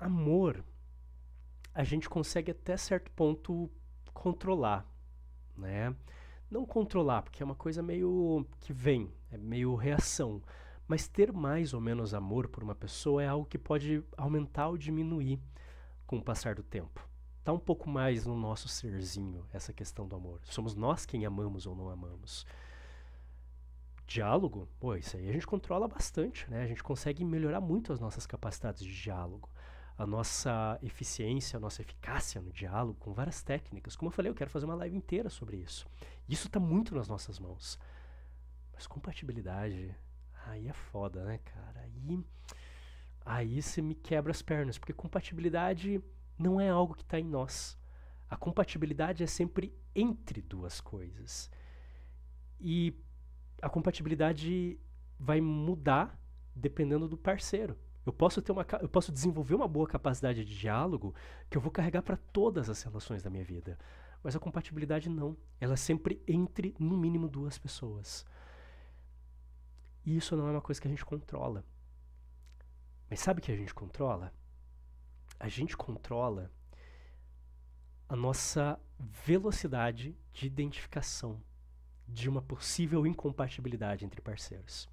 Amor, a gente consegue até certo ponto controlar, né? Não controlar, porque é uma coisa meio que vem, é meio reação. Mas ter mais ou menos amor por uma pessoa é algo que pode aumentar ou diminuir com o passar do tempo. Tá um pouco mais no nosso serzinho essa questão do amor. Somos nós quem amamos ou não amamos. Diálogo, pô, isso aí a gente controla bastante, né? A gente consegue melhorar muito as nossas capacidades de diálogo, a nossa eficiência, a nossa eficácia no diálogo com várias técnicas. Como eu falei, eu quero fazer uma live inteira sobre isso. Isso está muito nas nossas mãos. Mas compatibilidade, aí é foda, né, cara? Aí você me quebra as pernas, porque compatibilidade não é algo que está em nós. A compatibilidade é sempre entre duas coisas. E a compatibilidade vai mudar dependendo do parceiro. Eu posso desenvolver uma boa capacidade de diálogo que eu vou carregar para todas as relações da minha vida. Mas a compatibilidade não. Ela é sempre entre, no mínimo, duas pessoas. E isso não é uma coisa que a gente controla. Mas sabe o que a gente controla? A gente controla a nossa velocidade de identificação de uma possível incompatibilidade entre parceiros.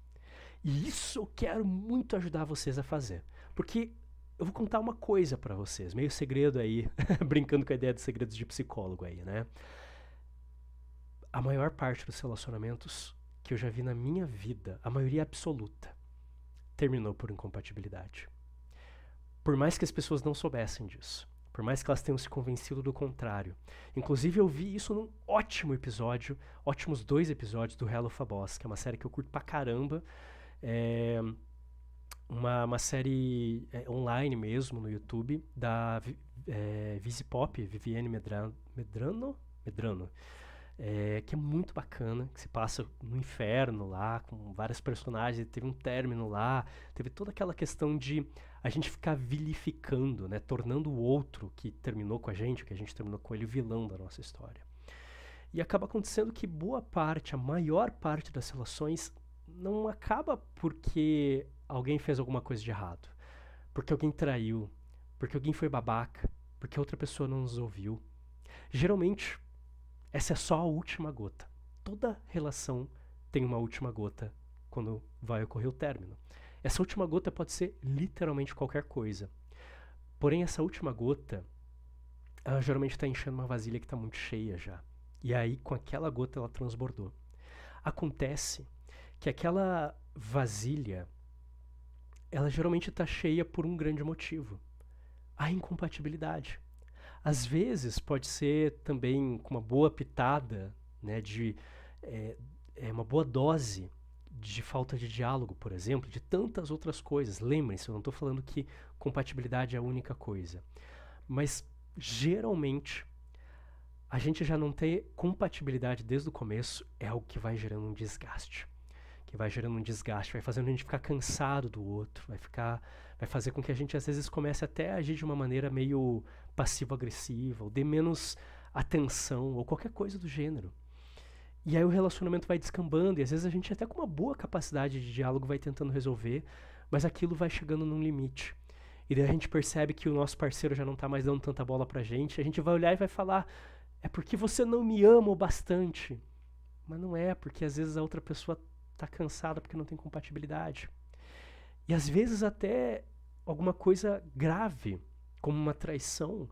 E isso eu quero muito ajudar vocês a fazer. Porque eu vou contar uma coisa pra vocês, meio segredo aí, brincando com a ideia de segredos de psicólogo aí, né? A maior parte dos relacionamentos que eu já vi na minha vida, a maioria absoluta, terminou por incompatibilidade. Por mais que as pessoas não soubessem disso. Por mais que elas tenham se convencido do contrário. Inclusive, eu vi isso num ótimo episódio, ótimos 2 episódios do Hello Fabos, que é uma série que eu curto pra caramba. É uma série online mesmo, no YouTube, da Visipop, Viviane Medrano, que é muito bacana, que se passa no inferno lá, com vários personagens, teve um término lá, teve toda aquela questão de a gente ficar vilificando, né, tornando o outro que terminou com a gente, que a gente terminou com ele, o vilão da nossa história. E acaba acontecendo que boa parte, a maior parte das relações não acaba porque alguém fez alguma coisa de errado, porque alguém traiu, porque alguém foi babaca, porque outra pessoa não nos ouviu. Geralmente, essa é só a última gota. Toda relação tem uma última gota quando vai ocorrer o término. Essa última gota pode ser literalmente qualquer coisa. Porém, essa última gota, ela geralmente está enchendo uma vasilha que está muito cheia já. E aí, com aquela gota, ela transbordou. Acontece que aquela vasilha, ela geralmente está cheia por um grande motivo: a incompatibilidade. Às vezes pode ser também com uma boa pitada, né, de é, uma boa dose de falta de diálogo, por exemplo, de tantas outras coisas. Lembrem-se, eu não estou falando que compatibilidade é a única coisa, mas geralmente a gente já não ter compatibilidade desde o começo é algo que vai gerando um desgaste. Que vai gerando um desgaste, vai fazendo a gente ficar cansado do outro, vai fazer com que a gente às vezes comece até a agir de uma maneira meio passivo-agressiva, ou dê menos atenção, ou qualquer coisa do gênero. E aí o relacionamento vai descambando, e às vezes a gente até com uma boa capacidade de diálogo vai tentando resolver, mas aquilo vai chegando num limite. E daí a gente percebe que o nosso parceiro já não tá mais dando tanta bola pra gente, a gente vai olhar e vai falar: é porque você não me ama o bastante. Mas não é, porque às vezes a outra pessoa tá cansada porque não tem compatibilidade. E às vezes até alguma coisa grave, como uma traição,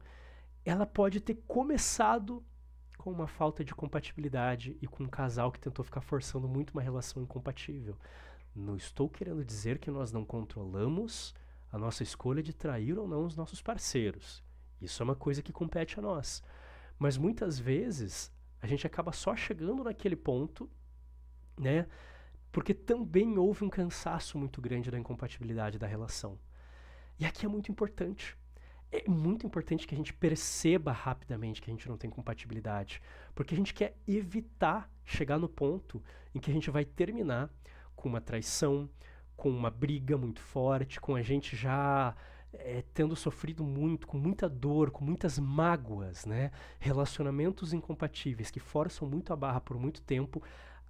ela pode ter começado com uma falta de compatibilidade e com um casal que tentou ficar forçando muito uma relação incompatível. Não estou querendo dizer que nós não controlamos a nossa escolha de trair ou não os nossos parceiros. Isso é uma coisa que compete a nós. Mas muitas vezes a gente acaba só chegando naquele ponto, né? Porque também houve um cansaço muito grande da incompatibilidade da relação. E aqui é muito importante. É muito importante que a gente perceba rapidamente que a gente não tem compatibilidade, porque a gente quer evitar chegar no ponto em que a gente vai terminar com uma traição, com uma briga muito forte, com a gente já tendo sofrido muito, com muita dor, com muitas mágoas, né? Relacionamentos incompatíveis que forçam muito a barra por muito tempo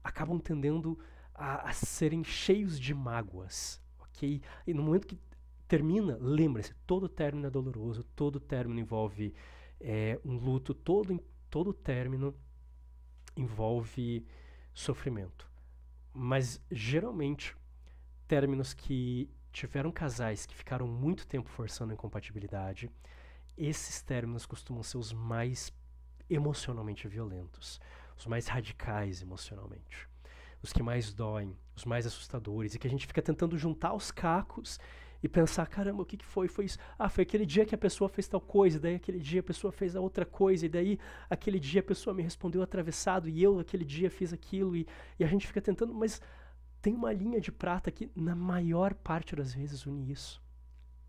acabam tendendo a serem cheios de mágoas, ok? E no momento termina, lembre-se, todo término é doloroso, todo término envolve um luto, todo término envolve sofrimento. Mas, geralmente, términos que tiveram casais que ficaram muito tempo forçando a incompatibilidade, esses términos costumam ser os mais emocionalmente violentos, os mais radicais emocionalmente, os que mais doem, os mais assustadores, e que a gente fica tentando juntar os cacos e pensar, caramba, o que foi? Foi isso? Ah, foi aquele dia que a pessoa fez tal coisa, daí aquele dia a pessoa fez a outra coisa, e daí aquele dia a pessoa me respondeu atravessado, e eu aquele dia fiz aquilo, e a gente fica tentando, mas tem uma linha de prata que na maior parte das vezes une isso.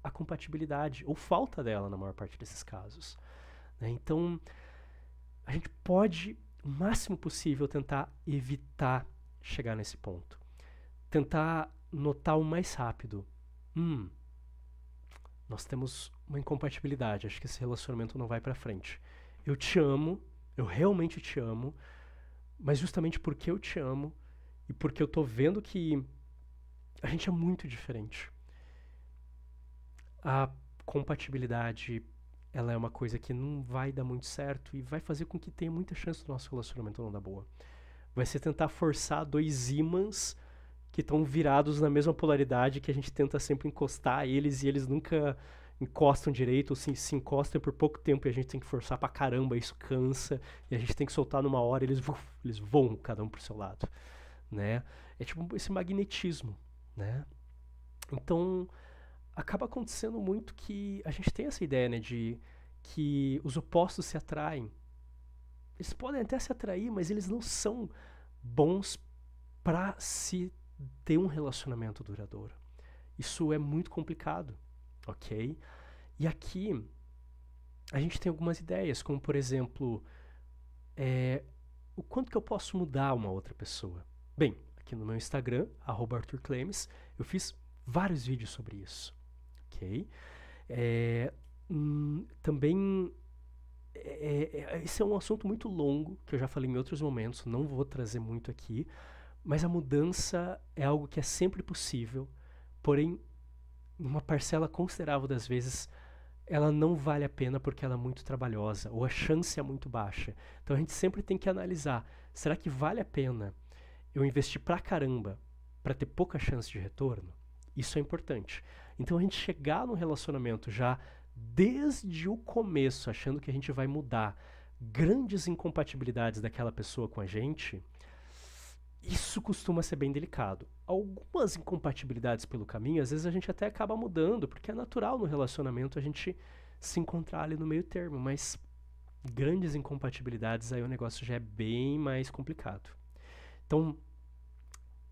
A compatibilidade, ou falta dela na maior parte desses casos. Né? Então, a gente pode, o máximo possível, tentar evitar chegar nesse ponto. Tentar notar o mais rápido. Nós temos uma incompatibilidade, acho que esse relacionamento não vai pra frente. Eu te amo, eu realmente te amo, mas justamente porque eu te amo e porque eu tô vendo que a gente é muito diferente. A compatibilidade, ela é uma coisa que não vai dar muito certo e vai fazer com que tenha muita chance do nosso relacionamento não dar boa. Vai ser tentar forçar dois ímãs que estão virados na mesma polaridade, que a gente tenta sempre encostar eles e eles nunca encostam direito, ou se encostam por pouco tempo e a gente tem que forçar pra caramba, isso cansa, e a gente tem que soltar numa hora e eles voam cada um pro seu lado, né? É tipo esse magnetismo, né? Então, acaba acontecendo muito que a gente tem essa ideia, né, de que os opostos se atraem. Eles podem até se atrair, mas eles não são bons para se ter um relacionamento duradouro. Isso é muito complicado, ok? E aqui a gente tem algumas ideias, como por exemplo, o quanto que eu posso mudar uma outra pessoa. Bem, aqui no meu Instagram, @ArthurClemes, eu fiz vários vídeos sobre isso, ok? Também esse é um assunto muito longo, que eu já falei em outros momentos, não vou trazer muito aqui, mas a mudança é algo que é sempre possível, porém, numa parcela considerável das vezes, ela não vale a pena porque ela é muito trabalhosa, ou a chance é muito baixa. Então a gente sempre tem que analisar, será que vale a pena eu investir pra caramba pra ter pouca chance de retorno? Isso é importante. Então a gente chegar no relacionamento já desde o começo, achando que a gente vai mudar grandes incompatibilidades daquela pessoa com a gente, isso costuma ser bem delicado. Algumas incompatibilidades pelo caminho, às vezes a gente até acaba mudando, porque é natural no relacionamento a gente se encontrar ali no meio termo, mas grandes incompatibilidades, aí o negócio já é bem mais complicado. Então,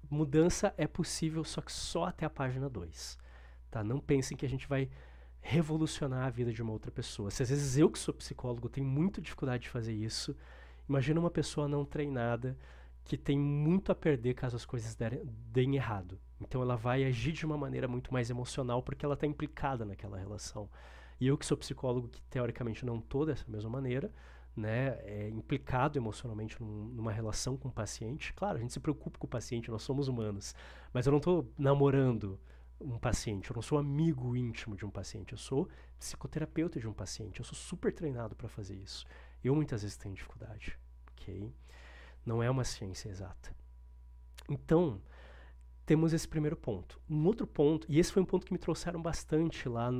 mudança é possível, só que só até a página 2. Tá? Não pensem que a gente vai revolucionar a vida de uma outra pessoa. Se às vezes eu, que sou psicólogo, tenho muita dificuldade de fazer isso, imagina uma pessoa não treinada que tem muito a perder caso as coisas deem errado. Então ela vai agir de uma maneira muito mais emocional porque ela está implicada naquela relação. E eu, que sou psicólogo, que teoricamente não estou dessa mesma maneira, né, implicado emocionalmente numa relação com o paciente. Claro, a gente se preocupa com o paciente, nós somos humanos, mas eu não estou namorando um paciente, eu não sou amigo íntimo de um paciente, eu sou psicoterapeuta de um paciente, eu sou super treinado para fazer isso. Eu muitas vezes tenho dificuldade, ok? Não é uma ciência exata. Então, temos esse primeiro ponto. Um outro ponto, e esse foi um ponto que me trouxeram bastante lá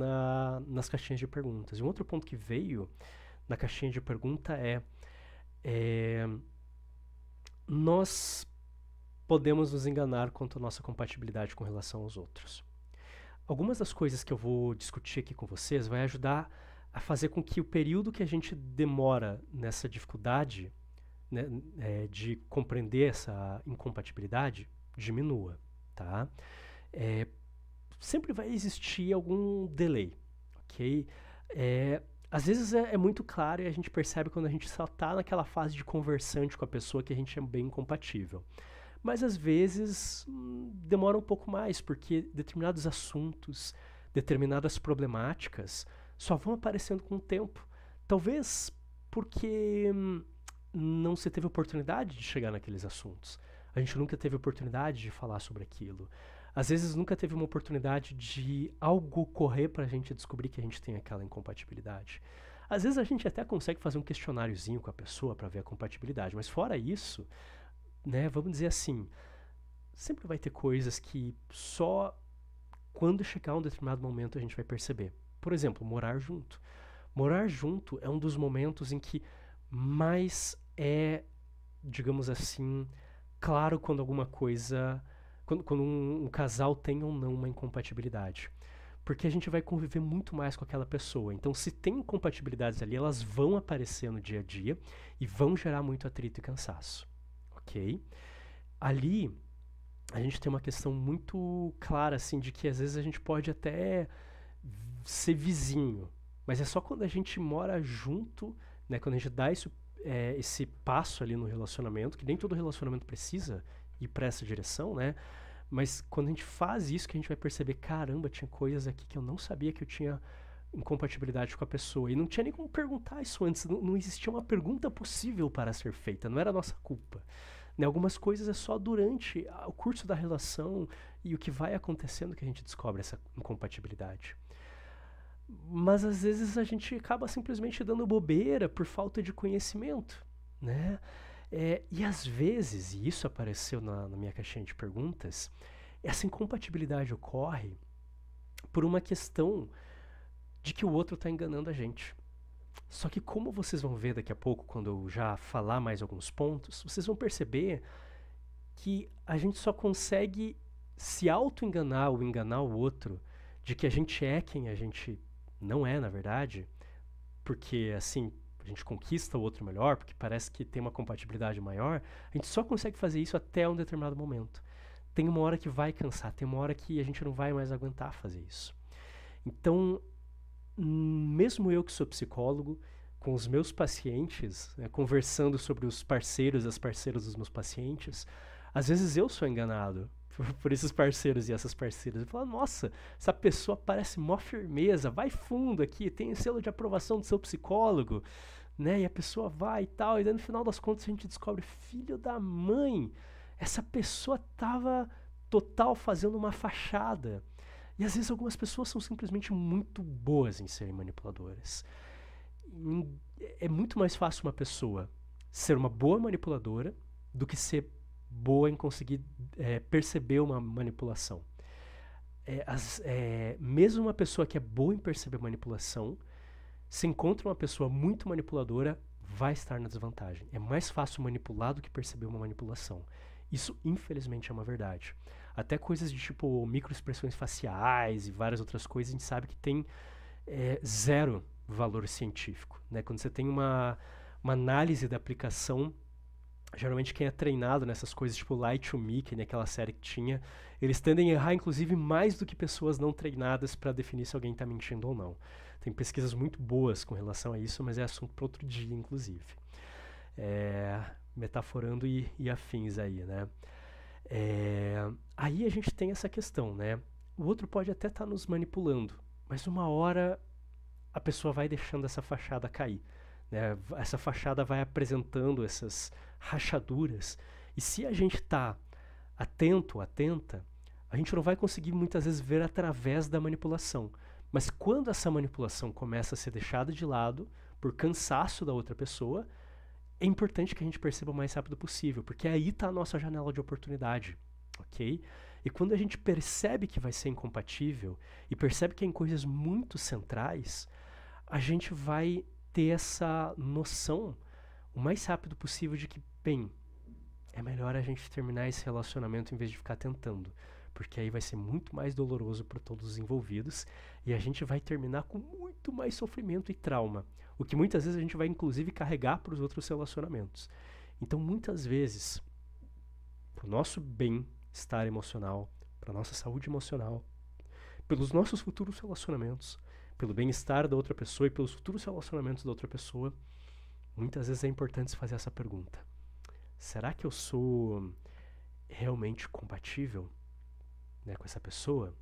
nas caixinhas de perguntas. E um outro ponto que veio na caixinha de pergunta nós podemos nos enganar quanto à nossa compatibilidade com relação aos outros. Algumas das coisas que eu vou discutir aqui com vocês vai ajudar a fazer com que o período que a gente demora nessa dificuldade, né, de compreender essa incompatibilidade diminua, tá? Sempre vai existir algum delay, ok? Às vezes é muito claro e a gente percebe quando a gente só está naquela fase de conversante com a pessoa que a gente é bem compatível. Mas às vezes demora um pouco mais, porque determinados assuntos, determinadas problemáticas só vão aparecendo com o tempo. Talvez porque não se teve oportunidade de chegar naqueles assuntos. A gente nunca teve oportunidade de falar sobre aquilo. Às vezes nunca teve uma oportunidade de algo ocorrer para a gente descobrir que a gente tem aquela incompatibilidade. Às vezes a gente até consegue fazer um questionáriozinho com a pessoa para ver a compatibilidade, mas fora isso, né, vamos dizer assim, sempre vai ter coisas que só quando chegar um determinado momento a gente vai perceber. Por exemplo, morar junto. Morar junto é um dos momentos em que mais é, digamos assim, claro quando alguma coisa. Quando um casal tem ou não uma incompatibilidade. Porque a gente vai conviver muito mais com aquela pessoa. Então, se tem incompatibilidades ali, elas vão aparecer no dia a dia e vão gerar muito atrito e cansaço. Ok? Ali, a gente tem uma questão muito clara, assim, de que às vezes a gente pode até ser vizinho, mas é só quando a gente mora junto, né, quando a gente dá esse passo ali no relacionamento, que nem todo relacionamento precisa ir para essa direção, né? Mas quando a gente faz isso, que a gente vai perceber, caramba, tinha coisas aqui que eu não sabia que eu tinha incompatibilidade com a pessoa. E não tinha nem como perguntar isso antes, não existia uma pergunta possível para ser feita, não era nossa culpa. Né? Algumas coisas é só durante o curso da relação e o que vai acontecendo que a gente descobre essa incompatibilidade. Mas às vezes a gente acaba simplesmente dando bobeira por falta de conhecimento, né? E às vezes, e isso apareceu na minha caixinha de perguntas, essa incompatibilidade ocorre por uma questão de que o outro está enganando a gente. Só que como vocês vão ver daqui a pouco, quando eu já falar mais alguns pontos, vocês vão perceber que a gente só consegue se auto-enganar ou enganar o outro de que a gente é quem a gente não é, na verdade, porque assim, a gente conquista o outro melhor, porque parece que tem uma compatibilidade maior, a gente só consegue fazer isso até um determinado momento. Tem uma hora que vai cansar, tem uma hora que a gente não vai mais aguentar fazer isso. Então, mesmo eu que sou psicólogo, com os meus pacientes, né, conversando sobre os parceiros e as parceiras dos meus pacientes, às vezes eu sou enganado por esses parceiros e essas parceiras. Eu falo, nossa, essa pessoa parece mó firmeza, vai fundo aqui, tem selo de aprovação do seu psicólogo, né? E a pessoa vai e tal, e daí no final das contas a gente descobre, filho da mãe, essa pessoa tava total fazendo uma fachada. E às vezes algumas pessoas são simplesmente muito boas em serem manipuladoras. É muito mais fácil uma pessoa ser uma boa manipuladora do que ser boa em conseguir perceber uma manipulação. Mesmo uma pessoa que é boa em perceber manipulação, se encontra uma pessoa muito manipuladora, vai estar na desvantagem. É mais fácil manipular do que perceber uma manipulação. Isso, infelizmente, é uma verdade. Até coisas de tipo microexpressões faciais e várias outras coisas, a gente sabe que tem zero valor científico. Né? Quando você tem uma análise da aplicação, geralmente quem é treinado nessas coisas, tipo Light to Me, que nem aquela série que tinha, eles tendem a errar, inclusive, mais do que pessoas não treinadas para definir se alguém está mentindo ou não. Tem pesquisas muito boas com relação a isso, mas é assunto para outro dia, inclusive. Metaforando e afins aí, né? Aí a gente tem essa questão, né? O outro pode até estar nos manipulando, mas uma hora a pessoa vai deixando essa fachada cair. Né? Essa fachada vai apresentando essas rachaduras, e se a gente está atento, atenta, a gente não vai conseguir muitas vezes ver através da manipulação. Mas quando essa manipulação começa a ser deixada de lado por cansaço da outra pessoa, é importante que a gente perceba o mais rápido possível, porque aí está a nossa janela de oportunidade, ok? E quando a gente percebe que vai ser incompatível e percebe que é em coisas muito centrais, a gente vai ter essa noção o mais rápido possível de que, bem, é melhor a gente terminar esse relacionamento em vez de ficar tentando, porque aí vai ser muito mais doloroso para todos os envolvidos e a gente vai terminar com muito mais sofrimento e trauma, o que muitas vezes a gente vai inclusive carregar para os outros relacionamentos. Então, muitas vezes, para o nosso bem-estar emocional, para a nossa saúde emocional, pelos nossos futuros relacionamentos, pelo bem-estar da outra pessoa e pelos futuros relacionamentos da outra pessoa, muitas vezes é importante se fazer essa pergunta. Será que eu sou realmente compatível, né, com essa pessoa?